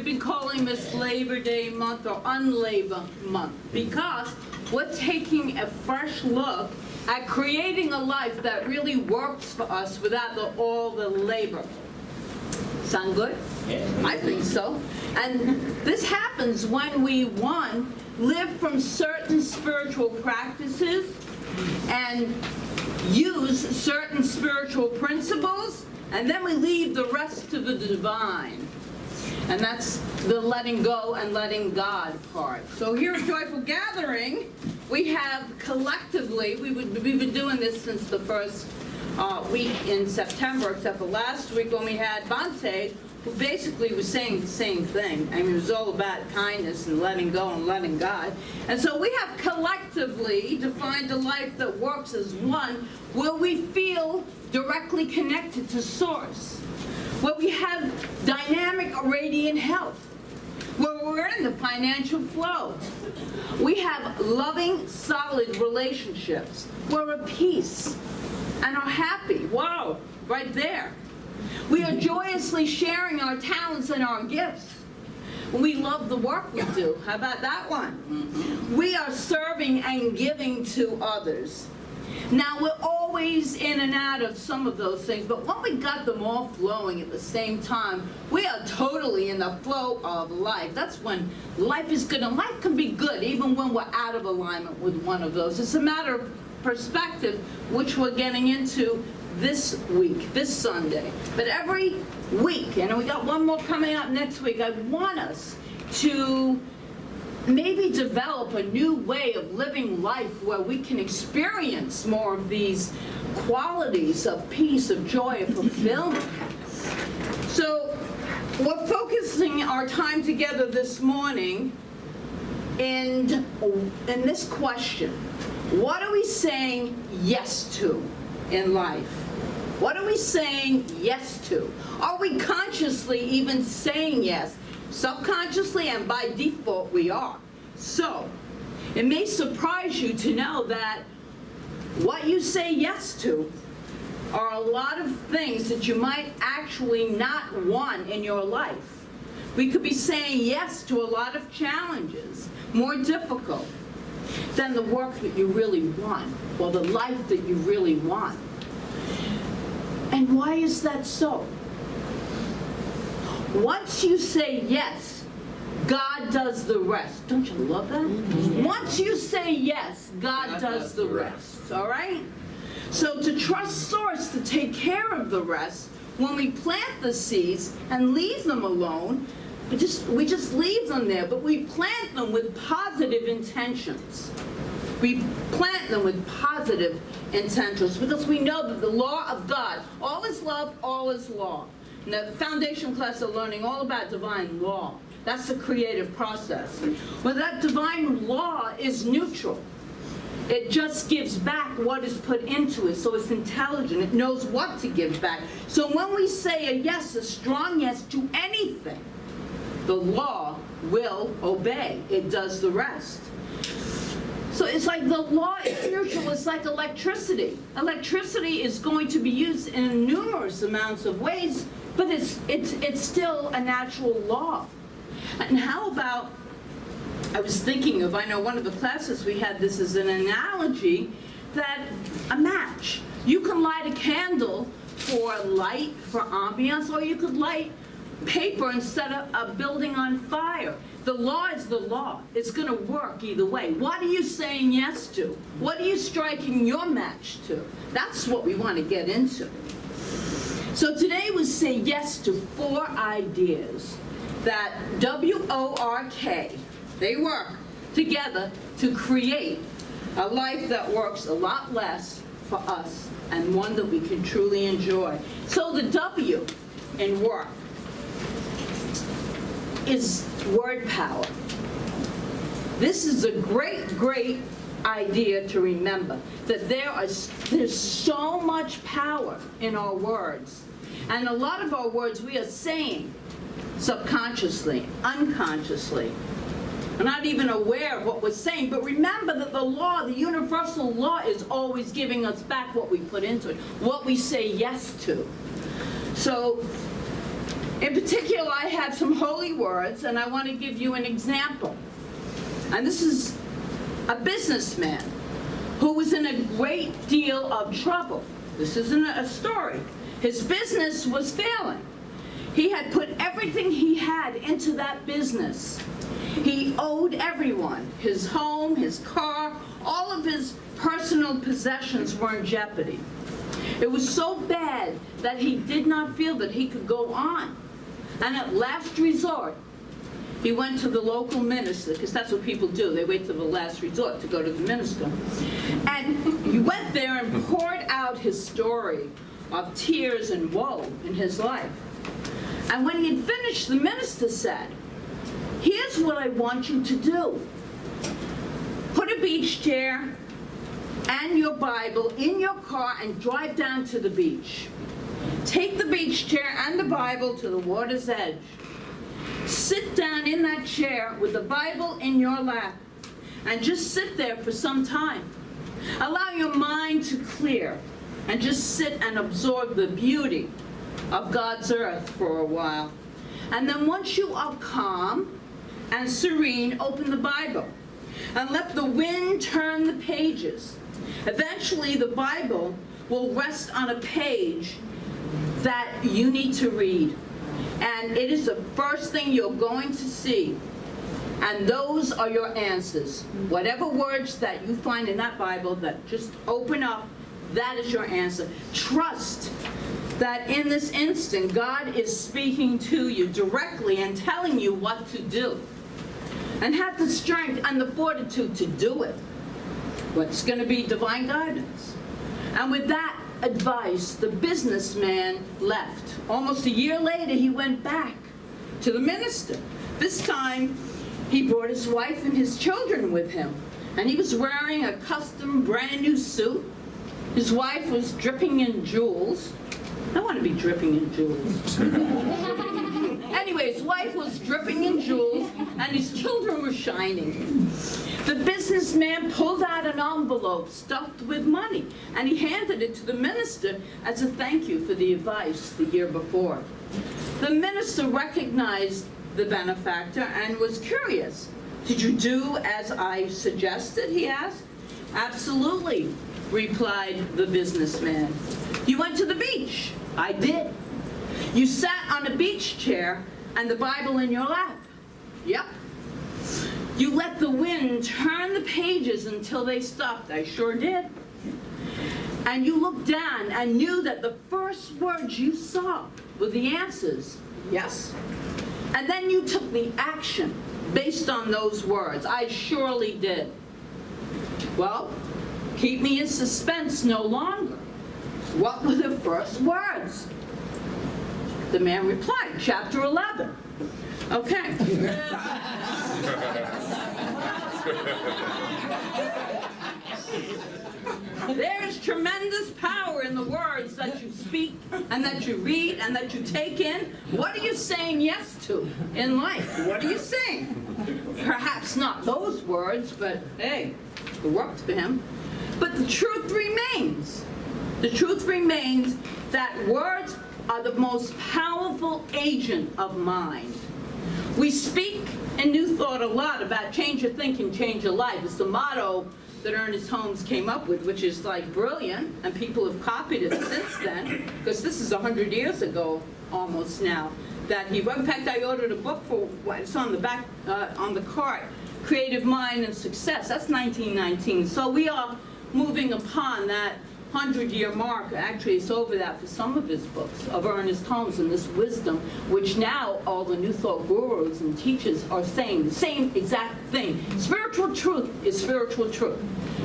we've been calling this Labor Day month or Unlabor month because we're taking a fresh look at creating a life that really works for us without all the labor. Sound good? Yeah. I think so. And this happens when we, one, live from certain spiritual practices and use certain spiritual principles, and then we leave the rest to the divine. And that's the letting go and letting God part. So here at Joyful Gathering, we have collectively, we've been doing this since the first week in September, except for last week when we had Bante, who basically was saying the same thing. I mean, it was all about kindness and letting go and letting God. And so we have collectively defined a life that works as one, where we feel directly connected to Source, where we have dynamic, radiant health, where we're in the financial flow. We have loving, solid relationships. We're at peace and are happy. Wow, right there. We are joyously sharing our talents and our gifts. We love the work we do. How about that one? We are serving and giving to others. Now, we're always in and out of some of those things, but when we got them all flowing at the same time, we are totally in the flow of life. That's when life is good, and life can be good even when we're out of alignment with one of those. It's a matter of perspective, which we're getting into this week, this Sunday. But every week, and we got one more coming up next week, I want us to maybe develop a new way of living life where we can experience more of these qualities of peace, of joy, of fulfillment. So we're focusing our time together this morning in this question. What are we saying yes to in life? What are we saying yes to? Are we consciously even saying yes? Subconsciously and by default we are. So, it may surprise you to know that what you say yes to are a lot of things that you might actually not want in your life. We could be saying yes to a lot of challenges, more difficult than the work that you really want, or the life that you really want. And why is that so? Once you say yes, God does the rest. Don't you love that? Mm-hmm. Once you say yes, God does the rest. All right? So to trust Source to take care of the rest, when we plant the seeds and leave them alone, we just leave them there, but we plant them with positive intentions. We plant them with positive intentions because we know that the law of God, all is love, all is law. In the foundation class, they're learning all about divine law. That's the creative process. Well, that divine law is neutral. It just gives back what is put into it, so it's intelligent. It knows what to give back. So when we say a yes, a strong yes to anything, the law will obey. It does the rest. So it's like the law is neutral. It's like electricity. Electricity is going to be used in numerous amounts of ways, but it's still a natural law. And how about, I was thinking of, I know one of the classes we had this as an analogy, that a match. You can light a candle for light, for ambiance, or you could light paper and set a building on fire. The law is the law. It's going to work either way. What are you saying yes to? What are you striking your match to? That's what we want to get into. So today we say yes to 4 ideas that WORK, they work together to create a life that works a lot less for us and one that we can truly enjoy. So the W in work is word power. This is a great idea to remember, that there's so much power in our words. And a lot of our words we are saying subconsciously, unconsciously. We're not even aware of what we're saying, but remember that the law, the universal law, is always giving us back what we put into it, what we say yes to. So, in particular, I have some holy words words, and I want to give you an example. And this is a businessman who was in a great deal of trouble. This isn't a story. His business was failing. He had put everything he had into that business. He owed everyone. His home, his car, all of his personal possessions were in jeopardy. It was so bad that he did not feel that he could go on. And at last resort, he went to the local minister, because that's what people do. They wait till the last resort to go to the minister. And he went there and poured out his story of tears and woe in his life. And when he had finished, the minister said, "Here's what I want you to do. Put a beach chair and your Bible in your car and drive down to the beach. Take the beach chair and the Bible to the water's edge. Sit down in that chair with the Bible in your lap and just sit there for some time. Allow your mind to clear and just sit and absorb the beauty of God's earth for a while. And then once you are calm and serene, open the Bible and let the wind turn the pages. Eventually, the Bible will rest on a page that you need to read. And it is the first thing you're going to see. And those are your answers. Whatever words that you find in that Bible that just open up, that is your answer. Trust that in this instant, God is speaking to you directly and telling you what to do. And have the strength and the fortitude to do it. What's going to be divine guidance. And with that advice, the businessman left. Almost a year later, he went back to the minister. This time, he brought his wife and his children with him. And he was wearing a custom brand new suit. His wife was dripping in jewels. I want to be dripping in jewels. Anyway, his wife was dripping in jewels, and his children were shining. The businessman pulled out an envelope stuffed with money, and he handed it to the minister as a thank you for the advice the year before. The minister recognized the benefactor and was curious. "Did you do as I suggested?" he asked. "Absolutely," replied the businessman. "You went to the beach?" "I did." "You sat on a beach chair and the Bible in your lap?" "Yep." "You let the wind turn the pages until they stopped?" "I sure did." "And you looked down and knew that the first words you saw were the answers?" "Yes." "And then you took the action based on those words?" "I surely did." "Well, keep me in suspense no longer. What were the first words?" The man replied, "Chapter 11. Okay. There is tremendous power in the words that you speak and that you read and that you take in. What are you saying yes to in life? What are you saying? Perhaps not those words, but hey, it worked for him. But the truth remains. The truth remains that words are the most powerful agent of mind. We speak in New Thought a lot about change your thinking, change your life. It's the motto that Ernest Holmes came up with, which is like brilliant, and people have copied it since then, because this is 100 years ago almost now that he wrote. In fact, I ordered a book for, it's on the back, on the cart, Creative Mind and Success. That's 1919. So we are moving upon that 100-year mark. Actually, it's over that for some of his books of Ernest Holmes and this wisdom, which now all the New Thought gurus and teachers are saying the same exact thing. Spiritual truth is spiritual truth.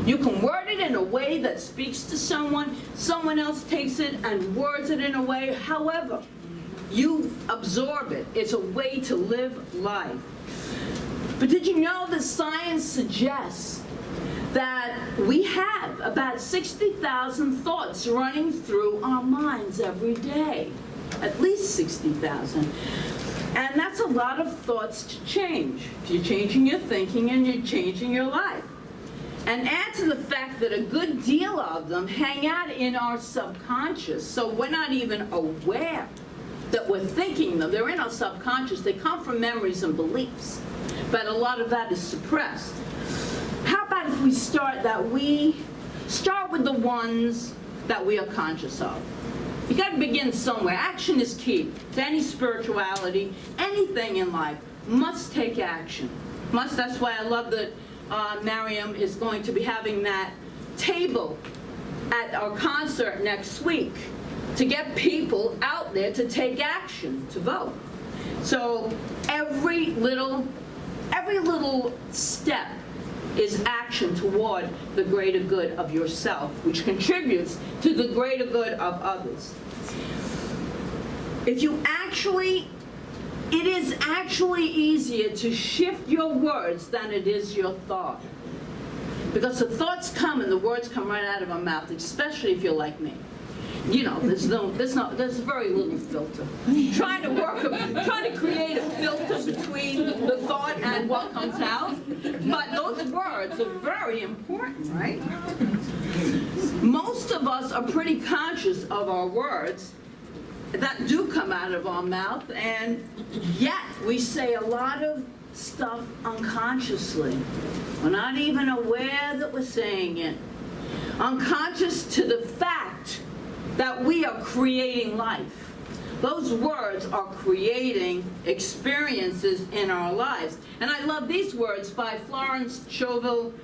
You can word it in a way that speaks to someone, someone else takes it and words it in a way, however, you absorb it. It's a way to live life. But did you know that science suggests that we have about 60,000 thoughts running through our minds every day? At least 60,000. And that's a lot of thoughts to change. You're changing your thinking and you're changing your life. And add to the fact that a good deal of them hang out in our subconscious, so we're not even aware that we're thinking them. They're in our subconscious. They come from memories and beliefs. But a lot of that is suppressed. How about if we start with the ones that we are conscious of? You got to begin somewhere. Action is key to any spirituality. Anything in life must take action. Must. That's why I love that Miriam is going to be having that table at our concert next week to get people out there to take action, to vote. So every little step is action toward the greater good of yourself, which contributes to the greater good of others. It is actually easier to shift your words than it is your thought. Because the thoughts come and the words come right out of our mouth, especially if you're like me. You know, there's very little filter. Trying to create a filter between the thought and what comes out. But those words are very important, right? Most of us are pretty conscious of our words that do come out of our mouth, and yet we say a lot of stuff unconsciously. We're not even aware that we're saying it. Unconscious to the fact that we are creating life. Those words are creating experiences in our lives. And I love these words by Florence Scovel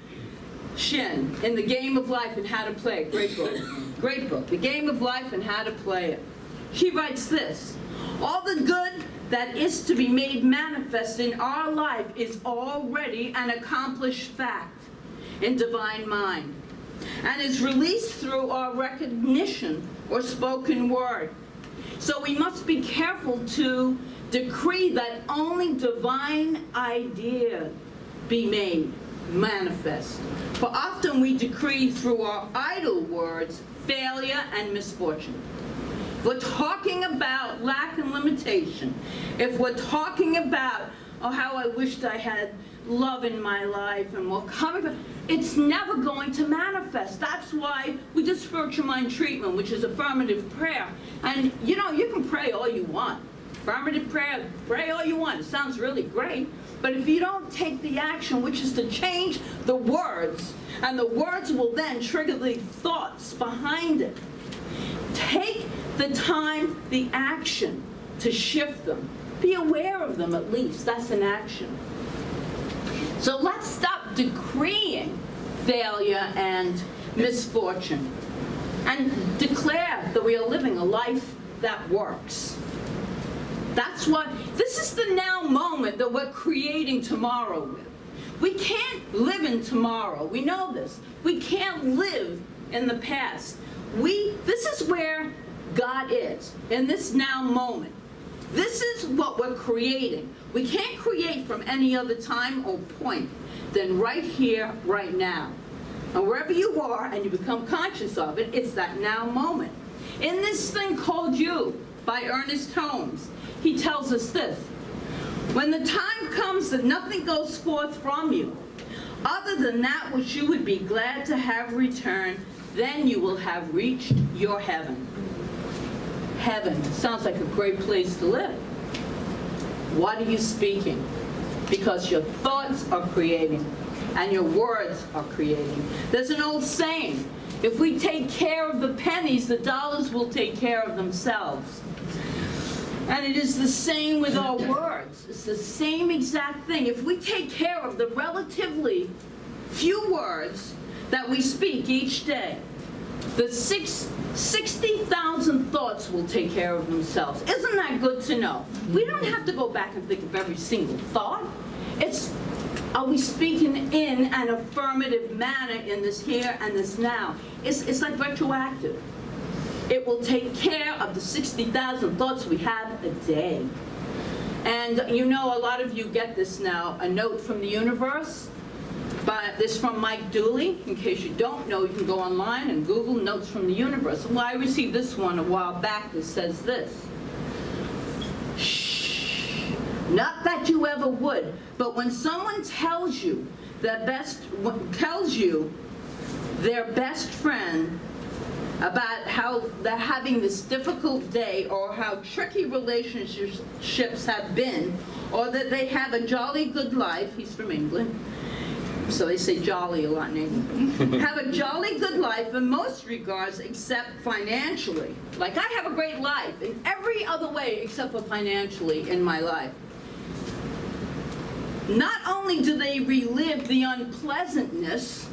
Shinn in The Game of Life and How to Play It. Great book. Great book. The Game of Life and How to Play It. She writes this: all the good that is to be made manifest in our life is already an accomplished fact in divine mind, and is released through our recognition or spoken word. So we must be careful to decree that only divine idea be made manifest. For often we decree through our idle words failure and misfortune. If we're talking about lack and limitation, if we're talking about, oh, how I wished I had love in my life, and we're coming, it's never going to manifest. That's why we do spiritual mind treatment, which is affirmative prayer. And you know, you can pray all you want. Affirmative prayer, pray all you want. It sounds really great. But if you don't take the action, which is to change the words, and the words will then trigger the thoughts behind it, take the time, the action to shift them. Be aware of them at least. That's an action. So let's stop decreeing failure and misfortune and declare that we are living a life that works. That's what, this is the now moment that we're creating tomorrow with. We can't live in tomorrow. We know this. We can't live in the past. This is where God is, in this now moment. This is what we're creating. We can't create from any other time or point than right here, right now. And wherever you are and you become conscious of it, it's that now moment. In this thing called you, by Ernest Holmes, he tells us this: when the time comes that nothing goes forth from you, other than that which you would be glad to have returned, then you will have reached your heaven. Heaven sounds like a great place to live. What are you speaking? Because your thoughts are creating, and your words are creating. There's an old saying: if we take care of the pennies, the dollars will take care of themselves. And it is the same with our words. It's the same exact thing. If we take care of the relatively few words that we speak each day, the 60,000 thoughts will take care of themselves. Isn't that good to know? We don't have to go back and think of every single thought. Are we speaking in an affirmative manner in this here and this now? It's like retroactive. It will take care of the 60,000 thoughts we have a day. And you know, a lot of you get this now, a note from the universe. But this from Mike Dooley. In case you don't know, you can go online and Google notes from the universe. Well, I received this one a while back that says this: shh, not that you ever would, but when someone tells you their best friend about how they're having this difficult day, or how tricky relationships have been, or that they have a jolly good life. He's from England, so they say jolly a lot in England. Have a jolly good life in most regards except financially. Like, I have a great life in every other way except for financially in my life. Not only do they relive the unpleasantness,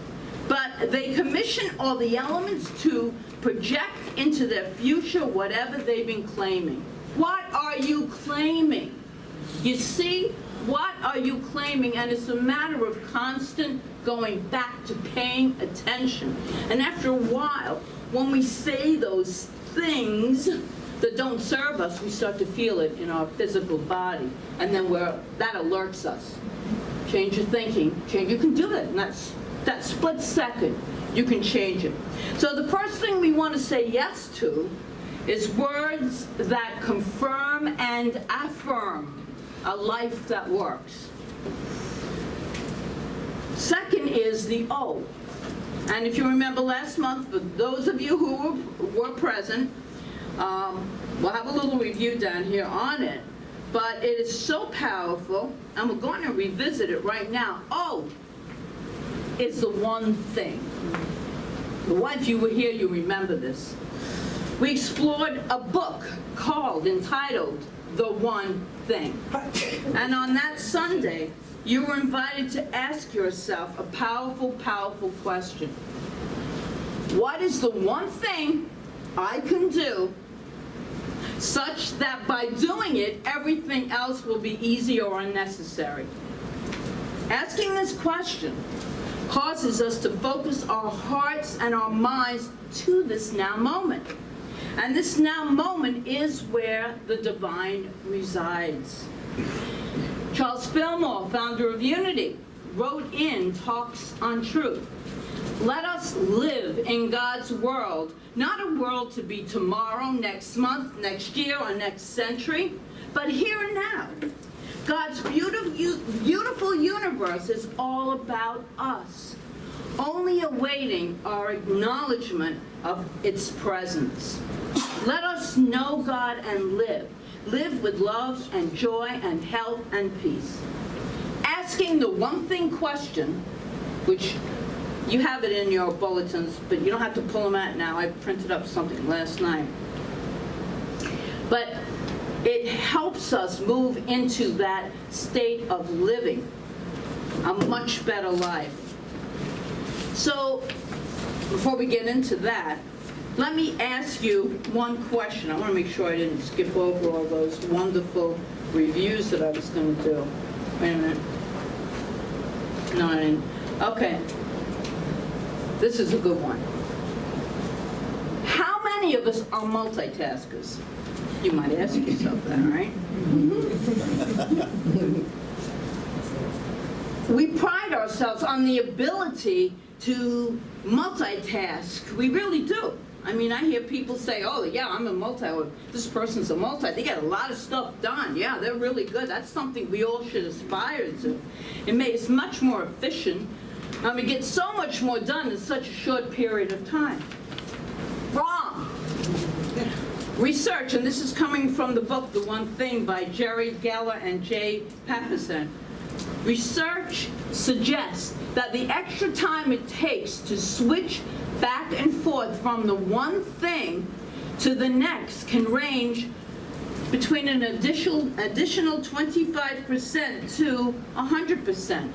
but they commission all the elements to project into their future whatever they've been claiming. What are you claiming? You see, what are you claiming? And it's a matter of constant going back to paying attention. And after a while, when we say those things that don't serve us, we start to feel it in our physical body. And then that alerts us. Change your thinking. You can do it. And that split second, you can change it. So the first thing we want to say yes to is words that confirm and affirm a life that works. Second is the O. And if you remember last month, for those of you who were present, we'll have a little review down here on it. But it is so powerful, and we're going to revisit it right now. O is the one thing. The ones you were here, you remember this. We explored a book entitled The One Thing. And on that Sunday, you were invited to ask yourself a powerful, powerful question. What is the one thing I can do such that by doing it, everything else will be easy or unnecessary? Asking this question causes us to focus our hearts and our minds to this now moment. And this now moment is where the divine resides. Charles Fillmore, founder of Unity, wrote in Talks on Truth, "Let us live in God's world, not a world to be tomorrow, next month, next year, or next century, but here and now. God's beautiful universe is all about us, only awaiting our acknowledgement of its presence. Let us know God and live with love and joy and health and peace." Asking the one thing question, which you have it in your bulletins, but you don't have to pull them out now. I printed up something last night. But it helps us move into that state of living a much better life. So, before we get into that, let me ask you one question. I want to make sure I didn't skip over all those wonderful reviews that I was going to do. Wait a minute. No, I didn't. Okay. This is a good one. How many of us are multitaskers? You might ask yourself that, right? We pride ourselves on the ability to multitask. We really do. I mean, I hear people say, "Oh, yeah, I'm a this person's a they get a lot of stuff done. Yeah, they're really good." That's something we all should aspire to. It's much more efficient. We get so much more done in such a short period of time. Wrong. Research, and this is coming from the book, The One Thing by Jerry Geller and Jay Papasan. Research suggests that the extra time it takes to switch back and forth from the one thing to the next can range between an additional 25% to 100%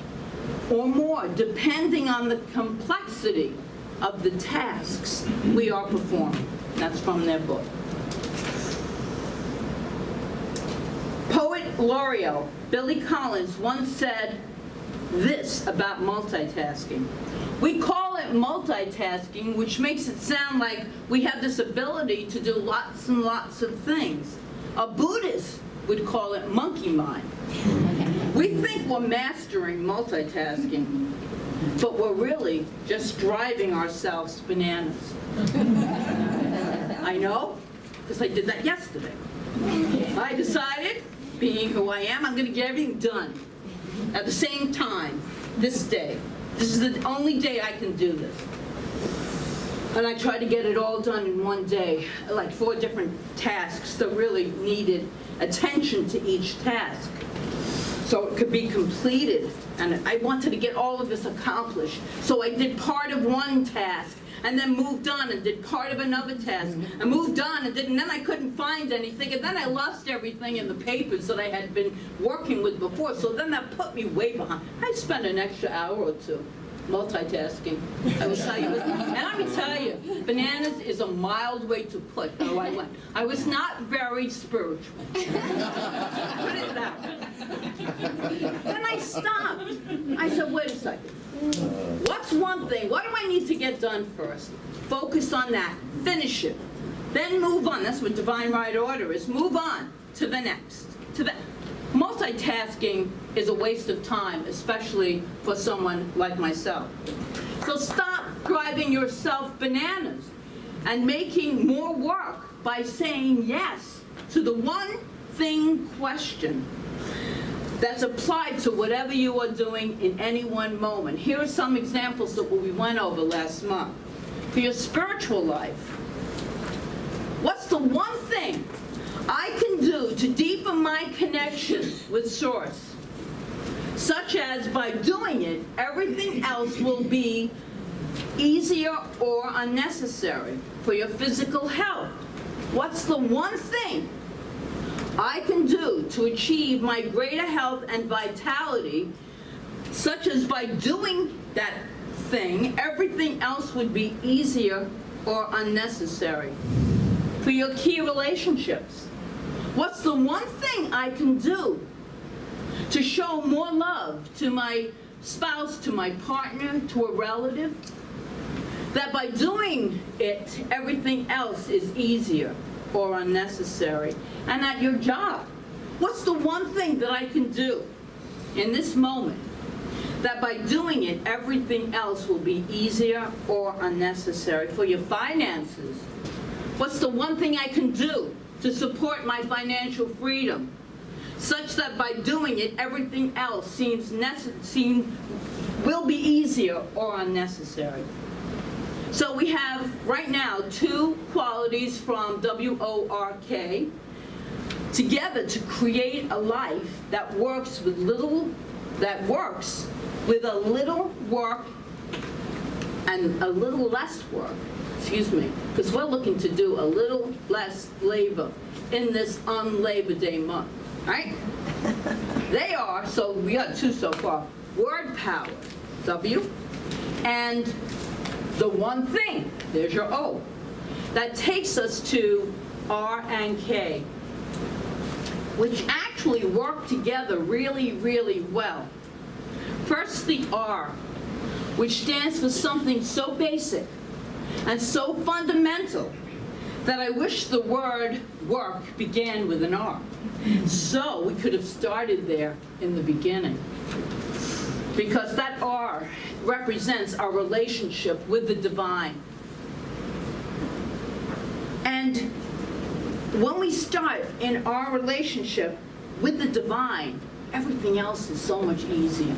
or more, depending on the complexity of the tasks we are performing. That's from their book. Poet laureate Billy Collins once said this about multitasking. We call it multitasking, which makes it sound like we have this ability to do lots and lots of things. A Buddhist would call it monkey mind. We think we're mastering multitasking, but we're really just driving ourselves bananas. I know, because I did that yesterday. I decided, being who I am, I'm going to get everything done at the same time this day. This is the only day I can do this. And I tried to get it all done in one day, like 4 different tasks that really needed attention to each task, so it could be completed. And I wanted to get all of this accomplished. So I did part of one task, and then moved on and did part of another task. I moved on and then I couldn't find anything, and then I lost everything in the papers that I had been working with before, so then that put me way behind. I spent an extra hour or 2 multitasking. I will tell you, and let me tell you, bananas is a mild way to put how I went. I was not very spiritual. Put it that way. Then I stopped. I said, wait a second. What's one thing? What do I need to get done first? Focus on that. Finish it. Then move on. That's what divine right order is. Move on to the next. Multitasking is a waste of time, especially for someone like myself. So stop driving yourself bananas and making more work by saying yes to the one thing question that's applied to whatever you are doing in any one moment. Here are some examples of what we went over last month. For your spiritual life, what's the one thing I can do to deepen my connection with Source, such as by doing it, everything else will be easier or unnecessary? For your physical health, what's the one thing I can do to achieve my greater health and vitality, such as by doing that thing, everything else would be easier or unnecessary? For your key relationships, what's the one thing I can do to show more love to my spouse, to my partner, to a relative, that by doing it, everything else is easier or unnecessary? And at your job, what's the one thing that I can do in this moment that by doing it, everything else will be easier or unnecessary? For your finances, what's the one thing I can do to support my financial freedom, such that by doing it, everything else will be easier or unnecessary? So we have right now 2 qualities from WORK together to create a life that works with a little work and a little less work. Excuse me, because we're looking to do a little less labor in this Labor Day month, right? They are, so we got 2 so far. Word power, W, and the one thing, there's your O, that takes us to R and K, which actually work together really, really well. First, the R, which stands for something so basic and so fundamental that I wish the word work began with an R. So we could have started there in the beginning, because that R represents our relationship with the divine. And when we start in our relationship with the divine, everything else is so much easier.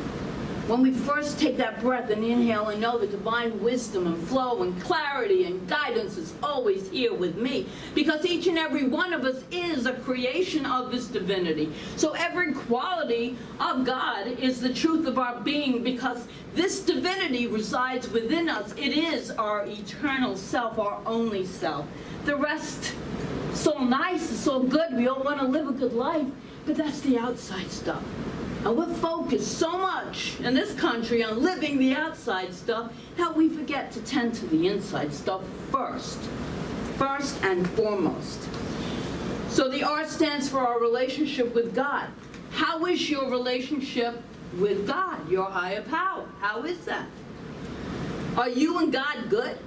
When we first take that breath and inhale and know the divine wisdom and flow and clarity and guidance is always here with me, because each and every one of us is a creation of this divinity. So every quality of God is the truth of our being, because this divinity resides within us. It is our eternal self, our only self. The rest, so nice, so good, we all want to live a good life, but that's the outside stuff. And we're focused so much in this country on living the outside stuff that we forget to tend to the inside stuff first and foremost. So the R stands for our relationship with God. How is your relationship with God, your higher power? How is that? Are you and God good?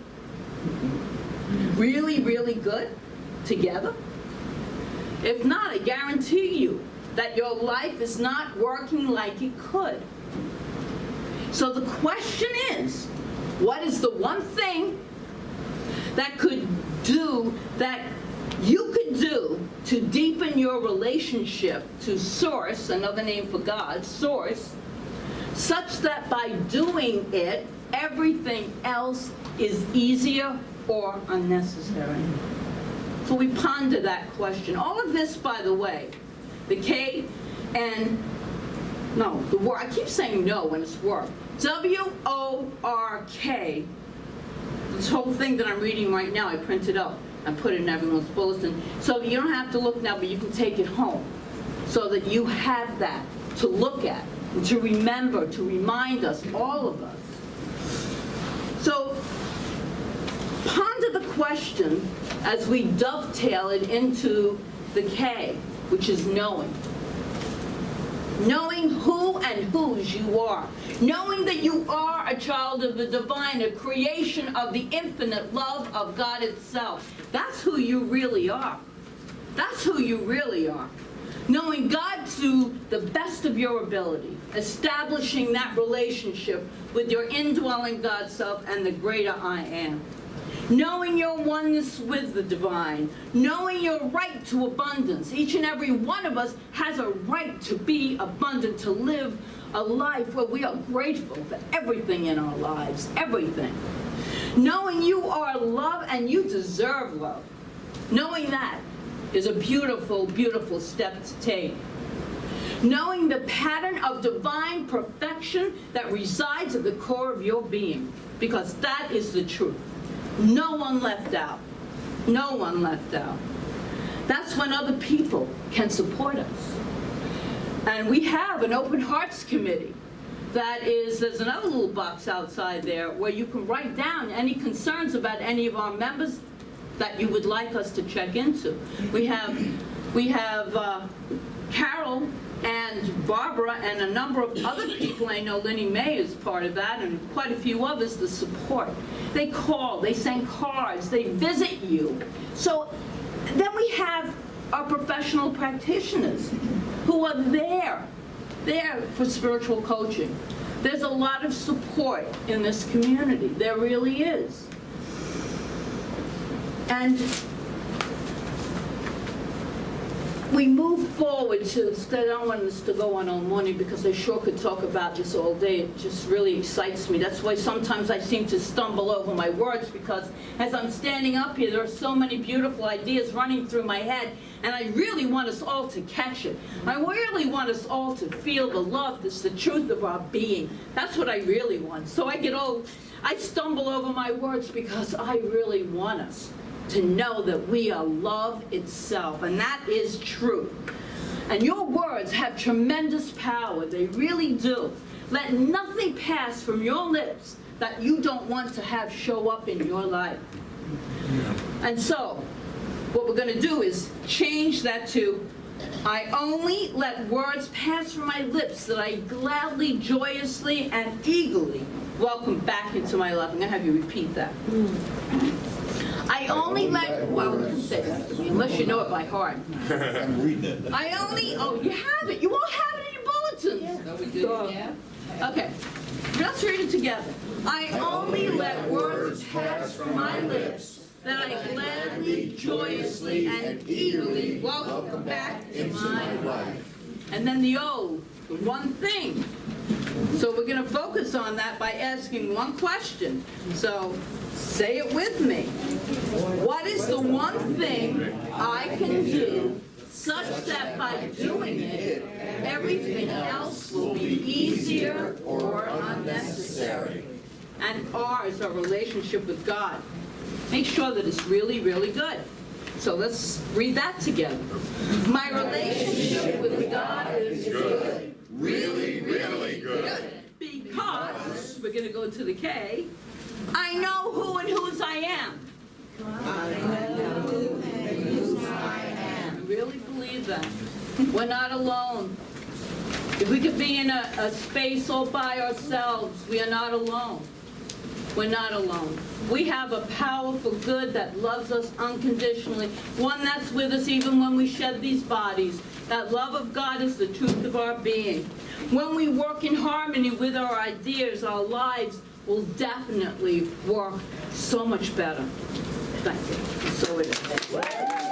Really, really good together? If not, I guarantee you that your life is not working like it could. So the question is, what is the one thing that you could do to deepen your relationship to Source, another name for God, Source, such that by doing it, everything else is easier or unnecessary? So we ponder that question. All of this, by the way, the K and, no, the word, I keep saying no when it's work. W-O-R-K. This whole thing that I'm reading right now, I printed up. I put it in everyone's bulletin. So you don't have to look now, but you can take it home so that you have that to look at, and to remember, to remind us, all of us. So ponder the question as we dovetail it into the K, which is knowing. Knowing who and whose you are. Knowing that you are a child of the divine, a creation of the infinite love of God itself. That's who you really are. That's who you really are. Knowing God to the best of your ability. Establishing that relationship with your indwelling God self and the greater I am. Knowing your oneness with the divine, knowing your right to abundance. Each and every one of us has a right to be abundant, to live a life where we are grateful for everything in our lives, everything. Knowing you are love and you deserve love. Knowing that is a beautiful, beautiful step to take. Knowing the pattern of divine perfection that resides at the core of your being, because that is the truth. No one left out. No one left out. That's when other people can support us. And we have an Open Hearts Committee that is, there's another little box outside there where you can write down any concerns about any of our members that you would like us to check into. We have Carol and Barbara and a number of other people. I know Lenny May is part of that, and quite a few others, the support. They call, they send cards, they visit you. So then we have our professional practitioners who are there for spiritual coaching. There's a lot of support in this community. There really is. And we move forward to, I don't want this to go on all morning because I sure could talk about this all day. It just really excites me. That's why sometimes I seem to stumble over my words, because as I'm standing up here, there are so many beautiful ideas running through my head, and I really want us all to catch it. I really want us all to feel the love that's the truth of our being. That's what I really want. So I stumble over my words because I really want us to know that we are love itself, and that is true. And your words have tremendous power. They really do. Let nothing pass from your lips that you don't want to have show up in your life. And so, what we're going to do is change that to, I only let words pass from my lips that I gladly, joyously, and eagerly welcome back into my life. I'm going to have you repeat that. I only let, well, you can say that to me, unless you know it by heart. I'm reading it. Oh, you have it. You all have it in your bulletins. Yeah. No, we do. Yeah. Okay, let's read it together. I only let words pass from my lips that I gladly, joyously, and eagerly welcome back into my life. And then the O, the one thing. So we're going to focus on that by asking one question. So say it with me. What is the one thing I can do such that by doing it, everything else will be easier or unnecessary? And R is our relationship with God. Make sure that it's really, really good. So let's read that together. My relationship with God is good. Really, really good. Because, we're going to go to the K, I know who and whose I am. I really believe that. We're not alone. If we could be in a space all by ourselves, we are not alone. We're not alone. We have a powerful good that loves us unconditionally, one that's with us even when we shed these bodies. That love of God is the truth of our being. When we work in harmony with our ideas, our lives will definitely work so much better. Thank you. So it is.